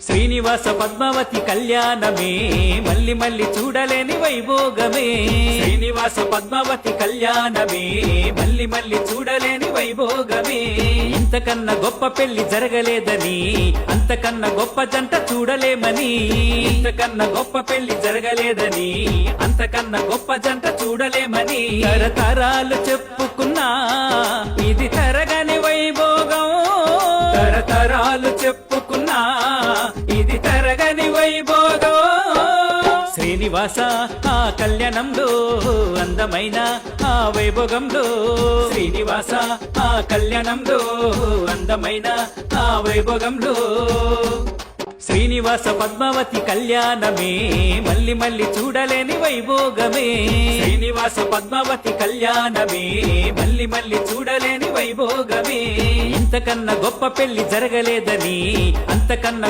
శ్రీనివాస పద్మావతి కళ్యాణమే మల్లి మల్లి చూడలేని వైభోగమే. శ్రీనివాస పద్మావతి కళ్యాణమే మల్లి మల్లి చూడలేని వైభోగమే. ఇంతకన్నా గొప్ప పెళ్లి జరగలేదని, అంతకన్నా గొప్ప జంట చూడలేమని. ఇంతకన్నా గొప్ప పెళ్లి జరగలేదని, అంతకన్నా గొప్ప జంట చూడలేమని తరతరాలు చెప్పుకున్నా ఇది తరగని వైభోగం. తరతరాలు చెప్పుకున్నా ఇది తరగని వైభోగం. శ్రీనివాస ఆ కళ్యాణంలో అందమైన ఆ వైభోగంలో. శ్రీనివాస ఆ కళ్యాణంలో అందమైన ఆ వైభోగంలో. శ్రీనివాస పద్మావతి కళ్యాణమే మల్లి మల్లి చూడలేని వైభోగమే. శ్రీనివాస పద్మావతి కళ్యాణమే మల్లి మల్లి చూడలేని వైభోగమే. ఇంతకన్నా గొప్ప పెళ్లి జరగలేదని, అంతకన్నా